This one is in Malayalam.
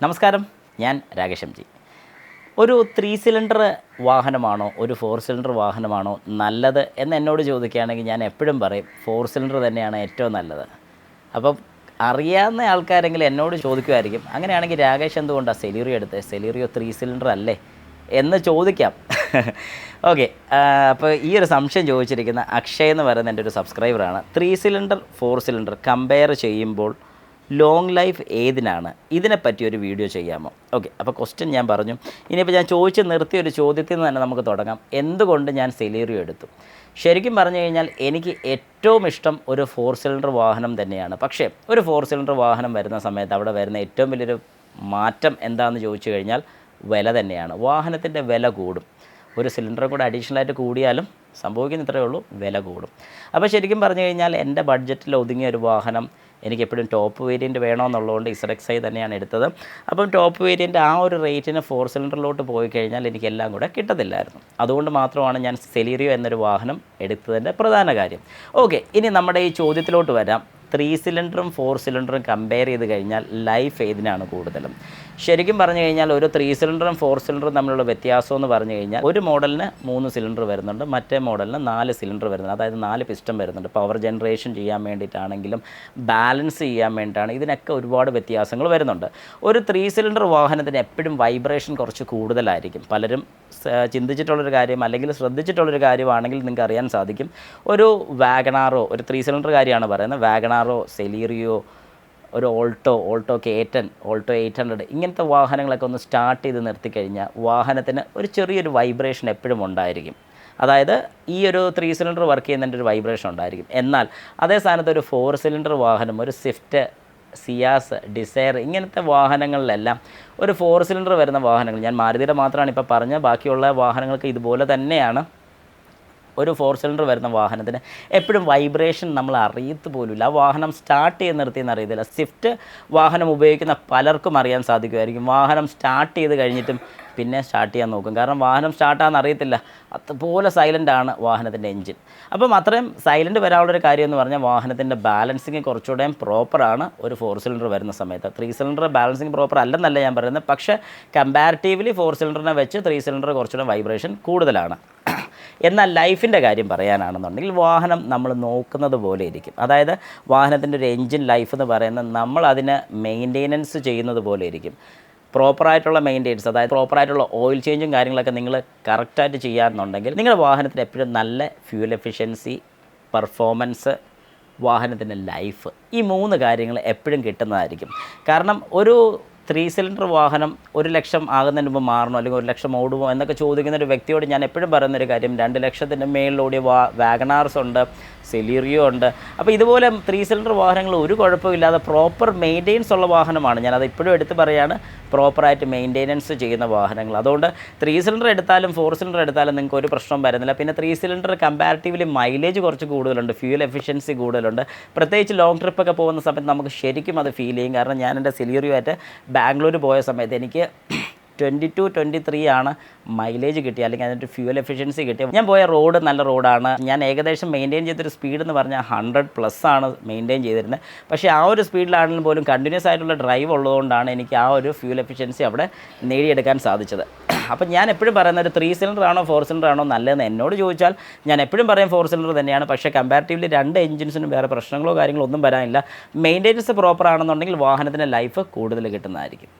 നമസ്കാരം, ഞാൻ രാകേഷ് എം ജി. ഒരു 3 സിലിണ്ടർ വാഹനമാണോ ഒരു 4 സിലിണ്ടർ വാഹനമാണോ നല്ലത് എന്ന് എന്നോട് ചോദിക്കുകയാണെങ്കിൽ ഞാൻ എപ്പോഴും പറയും 4 സിലിണ്ടർ തന്നെയാണ് ഏറ്റവും നല്ലത്. അപ്പം അറിയാവുന്ന ആൾക്കാരെങ്കിലും എന്നോട് ചോദിക്കുമായിരിക്കും, അങ്ങനെയാണെങ്കിൽ രാകേഷ് എന്തുകൊണ്ടാണ് സെലീറിയോ എടുത്തത്, സെലീറിയോ 3 സിലിണ്ടർ അല്ലേ എന്ന് ചോദിക്കാം. ഓക്കെ, അപ്പോൾ ഈ ഒരു സംശയം ചോദിച്ചിരിക്കുന്ന അക്ഷയ് എന്ന് പറയുന്ന എൻ്റെ ഒരു സബ്സ്ക്രൈബറാണ്. 3 സിലിണ്ടർ 4 സിലിണ്ടർ കമ്പയർ ചെയ്യുമ്പോൾ ലോങ് ലൈഫ് ഏതിനാണ്, ഇതിനെപ്പറ്റി ഒരു വീഡിയോ ചെയ്യാമോ? ഓക്കെ, അപ്പോൾ ക്വസ്റ്റ്യൻ ഞാൻ പറഞ്ഞു. ഇനിയിപ്പോൾ ഞാൻ ചോദിച്ച് നിർത്തിയ ഒരു ചോദ്യത്തിൽ നിന്ന് തന്നെ നമുക്ക് തുടങ്ങാം. എന്തുകൊണ്ട് ഞാൻ സെലീറിയോ എടുത്തു? ശരിക്കും പറഞ്ഞു കഴിഞ്ഞാൽ എനിക്ക് ഏറ്റവും ഇഷ്ടം ഒരു 4 സിലിണ്ടർ വാഹനം തന്നെയാണ്. പക്ഷേ ഒരു 4 സിലിണ്ടർ വാഹനം വരുന്ന സമയത്ത് അവിടെ വരുന്ന ഏറ്റവും വലിയൊരു മാറ്റം എന്താണെന്ന് ചോദിച്ചു കഴിഞ്ഞാൽ വില തന്നെയാണ്. വാഹനത്തിൻ്റെ വില കൂടും. ഒരു സിലിണ്ടർ കൂടെ അഡീഷണലായിട്ട് കൂടിയാലും സംഭവിക്കുന്ന ഇത്രയേ ഉള്ളൂ, വില കൂടും. അപ്പോൾ ശരിക്കും പറഞ്ഞു കഴിഞ്ഞാൽ എൻ്റെ ബഡ്ജറ്റിൽ ഒതുങ്ങിയ ഒരു വാഹനം എനിക്കെപ്പോഴും ടോപ്പ് വേരിയൻറ്റ് വേണമെന്നുള്ളതുകൊണ്ട് ZXi തന്നെയാണ് എടുത്തത്. അപ്പം ടോപ്പ് വേരിയൻറ്റ് ആ ഒരു റേറ്റിന് 4 സിലിണ്ടറിലോട്ട് പോയി കഴിഞ്ഞാൽ എനിക്കെല്ലാം കൂടെ കിട്ടത്തില്ലായിരുന്നു. അതുകൊണ്ട് മാത്രമാണ് ഞാൻ സെലീറിയോ എന്നൊരു വാഹനം എടുത്തതിൻ്റെ പ്രധാന കാര്യം. ഓക്കെ, ഇനി നമ്മുടെ ഈ ചോദ്യത്തിലോട്ട് വരാം. 3 സിലിണ്ടറും 4 സിലിണ്ടറും കമ്പയർ ചെയ്ത് കഴിഞ്ഞാൽ ലൈഫ് ഏതിനാണ് കൂടുതലും? ശരിക്കും പറഞ്ഞു കഴിഞ്ഞാൽ ഒരു 3 സിലിണ്ടറും 4 സിലിണ്ടറും തമ്മിലുള്ള വ്യത്യാസം എന്ന് പറഞ്ഞു കഴിഞ്ഞാൽ ഒരു മോഡലിന് 3 സിലിണ്ടർ വരുന്നുണ്ട്, മറ്റേ മോഡലിന് 4 സിലിണ്ടർ വരുന്നുണ്ട്. അതായത് 4 പിസ്റ്റൺ വരുന്നുണ്ട്. പവർ ജനറേഷൻ ചെയ്യാൻ വേണ്ടിയിട്ടാണെങ്കിലും ബാലൻസ് ചെയ്യാൻ വേണ്ടിയിട്ടാണ്, ഇതിനൊക്കെ ഒരുപാട് വ്യത്യാസങ്ങൾ വരുന്നുണ്ട്. ഒരു 3 സിലിണ്ടർ വാഹനത്തിന് എപ്പോഴും വൈബ്രേഷൻ കുറച്ച് കൂടുതലായിരിക്കും. പലരും ചിന്തിച്ചിട്ടുള്ളൊരു കാര്യം അല്ലെങ്കിൽ ശ്രദ്ധിച്ചിട്ടുള്ളൊരു കാര്യമാണെങ്കിൽ നിങ്ങൾക്ക് അറിയാൻ സാധിക്കും. ഒരു വാഗണാറോ, ഒരു 3 സിലിണ്ടർ കാര്യമാണ് പറയുന്നത്, വാഗണാറോ, സെലീറിയോ, ഒരു ഓൾട്ടോ K10, ഓൾട്ടോ 800 ഇങ്ങനത്തെ വാഹനങ്ങളൊക്കെ ഒന്ന് സ്റ്റാർട്ട് ചെയ്ത് നിർത്തിക്കഴിഞ്ഞാൽ വാഹനത്തിന് ഒരു ചെറിയൊരു വൈബ്രേഷൻ എപ്പോഴും ഉണ്ടായിരിക്കും. അതായത് ഈ ഒരു 3 സിലിണ്ടർ വർക്ക് ചെയ്യുന്നതിൻ്റെ ഒരു വൈബ്രേഷൻ ഉണ്ടായിരിക്കും. എന്നാൽ അതേ സ്ഥാനത്ത് ഒരു 4 സിലിണ്ടർ വാഹനം, ഒരു സ്വിഫ്റ്റ്, സിയാസ്, ഡിസയർ ഇങ്ങനത്തെ വാഹനങ്ങളിലെല്ലാം ഒരു 4 സിലിണ്ടർ വരുന്ന വാഹനങ്ങൾ, ഞാൻ മാരുതിയുടെ മാത്രമാണ് ഇപ്പോൾ പറഞ്ഞത്, ബാക്കിയുള്ള വാഹനങ്ങൾക്ക് ഇതുപോലെ തന്നെയാണ്. ഒരു 4 സിലിണ്ടർ വരുന്ന വാഹനത്തിന് എപ്പോഴും വൈബ്രേഷൻ നമ്മൾ അറിയത്ത് പോലുമില്ല. ആ വാഹനം സ്റ്റാർട്ട് ചെയ്ത് നിർത്തിയെന്ന് അറിയത്തില്ല. സ്വിഫ്റ്റ് വാഹനം ഉപയോഗിക്കുന്ന പലർക്കും അറിയാൻ സാധിക്കുമായിരിക്കും. വാഹനം സ്റ്റാർട്ട് ചെയ്ത് കഴിഞ്ഞിട്ടും പിന്നെ സ്റ്റാർട്ട് ചെയ്യാൻ നോക്കും. കാരണം വാഹനം സ്റ്റാർട്ടാണെന്ന് അറിയത്തില്ല, അതുപോലെ സൈലൻ്റാണ് വാഹനത്തിൻ്റെ എൻജിൻ. അപ്പം അത്രയും സൈലൻറ്റ് വരാനുള്ളൊരു കാര്യം എന്ന് പറഞ്ഞാൽ വാഹനത്തിൻ്റെ ബാലൻസിങ് കുറച്ചുകൂടെയും പ്രോപ്പറാണ് ഒരു 4 സിലിണ്ടർ വരുന്ന സമയത്ത്. 3 സിലിണ്ടർ ബാലൻസിങ് പ്രോപ്പർ അല്ലെന്നല്ല ഞാൻ പറയുന്നത്, പക്ഷേ കമ്പാരിറ്റീവ്ലി 4 സിലിണ്ടറിനെ വെച്ച് 3 സിലിണ്ടർ കുറച്ചുകൂടെ വൈബ്രേഷൻ കൂടുതലാണ്. എന്നാൽ ലൈഫിൻ്റെ കാര്യം പറയാനാണെന്നുണ്ടെങ്കിൽ വാഹനം നമ്മൾ നോക്കുന്നത് പോലെ ഇരിക്കും. അതായത് വാഹനത്തിൻ്റെ ഒരു എൻജിൻ ലൈഫ് എന്ന് പറയുന്നത് നമ്മൾ അതിനെ മെയിൻ്റെനൻസ് ചെയ്യുന്നത് പോലെ ഇരിക്കും. പ്രോപ്പറായിട്ടുള്ള മെയിൻ്റെനൻസ്, അതായത് പ്രോപ്പറായിട്ടുള്ള ഓയിൽ ചേഞ്ചും കാര്യങ്ങളൊക്കെ നിങ്ങൾ കറക്റ്റായിട്ട് ചെയ്യാമെന്നുണ്ടെങ്കിൽ നിങ്ങളുടെ വാഹനത്തിന് എപ്പോഴും നല്ല ഫ്യൂൽ എഫിഷ്യൻസി, പെർഫോമൻസ്, വാഹനത്തിൻ്റെ ലൈഫ്, ഈ 3 കാര്യങ്ങൾ എപ്പോഴും കിട്ടുന്നതായിരിക്കും. കാരണം ഒരു 3 സിലിണ്ടർ വാഹനം 1 ലക്ഷം ആകുന്നതിന് മുമ്പ് മാറണോ അല്ലെങ്കിൽ 1 ലക്ഷം ഓടുമോ എന്നൊക്കെ ചോദിക്കുന്ന ഒരു വ്യക്തിയോട് ഞാൻ എപ്പോഴും പറയുന്നൊരു കാര്യം, 2 ലക്ഷത്തിൻ്റെ മേളിലോടിയ വാഗണാർസ് ഉണ്ട്, സെലീറിയോ ഉണ്ട്. അപ്പോൾ ഇതുപോലെ 3 സിലിണ്ടർ വാഹനങ്ങൾ ഒരു കുഴപ്പമില്ലാതെ പ്രോപ്പർ മെയിൻ്റെനൻസ് ഉള്ള വാഹനമാണ്. ഞാനത് ഇപ്പോഴും എടുത്ത് പറയുകയാണ്, പ്രോപ്പറായിട്ട് മെയിൻ്റെനൻസ് ചെയ്യുന്ന വാഹനങ്ങൾ. അതുകൊണ്ട് 3 സിലിണ്ടർ എടുത്താലും 4 സിലിണ്ടർ എടുത്താലും നിങ്ങൾക്ക് ഒരു പ്രശ്നം വരുന്നില്ല. പിന്നെ 3 സിലിണ്ടർ കമ്പാരിറ്റീവ്ലി മൈലേജ് കുറച്ച് കൂടുതലുണ്ട്, ഫ്യൂൽ എഫിഷ്യൻസി കൂടുതലുണ്ട്. പ്രത്യേകിച്ച് ലോങ് ട്രിപ്പൊക്കെ പോകുന്ന സമയത്ത് നമുക്ക് ശരിക്കും അത് ഫീൽ ചെയ്യും. കാരണം ഞാൻ എൻ്റെ സെലീറിയോ ആയിട്ട് ബാംഗ്ലൂർ പോയ സമയത്ത് എനിക്ക് 22-23 ആണ് മൈലേജ് കിട്ടി, അല്ലെങ്കിൽ അതിൻ്റെ ഫ്യൂൽ എഫിഷ്യൻസി കിട്ടി. ഞാൻ പോയ റോഡ് നല്ല റോഡാണ്. ഞാൻ ഏകദേശം മെയിൻറ്റെയിൻ ചെയ്തൊരു സ്പീഡ് എന്ന് പറഞ്ഞാൽ 100+ ആണ് മെയിൻറ്റെയിൻ ചെയ്തിരുന്നത്. പക്ഷേ ആ ഒരു സ്പീഡിലാണെങ്കിലും പോലും കണ്ടിന്യൂസ് ആയിട്ടുള്ള ഡ്രൈവ് ഉള്ളതുകൊണ്ടാണ് എനിക്ക് ആ ഒരു ഫ്യൂൽ എഫിഷ്യൻസി അവിടെ നേടിയെടുക്കാൻ സാധിച്ചത്. അപ്പം ഞാൻ എപ്പോഴും പറയുന്ന ഒരു 3 സിലിണ്ടർ ആണോ 4 സിലിണ്ടർ ആണോ നല്ലതെന്ന് എന്നോട് ചോദിച്ചാൽ ഞാൻ എപ്പോഴും പറയും 4 സിലിണ്ടർ തന്നെയാണ്. പക്ഷേ കമ്പാരിറ്റീവ്ലി 2 എഞ്ചിൻസിനും വേറെ പ്രശ്നങ്ങളോ കാര്യങ്ങളോ ഒന്നും വരാനില്ല. മെയിൻ്റെനൻസ് പ്രോപ്പർ ആണെന്നുണ്ടെങ്കിൽ വാഹനത്തിൻ്റെ ലൈഫ് കൂടുതൽ കിട്ടുന്നതായിരിക്കും.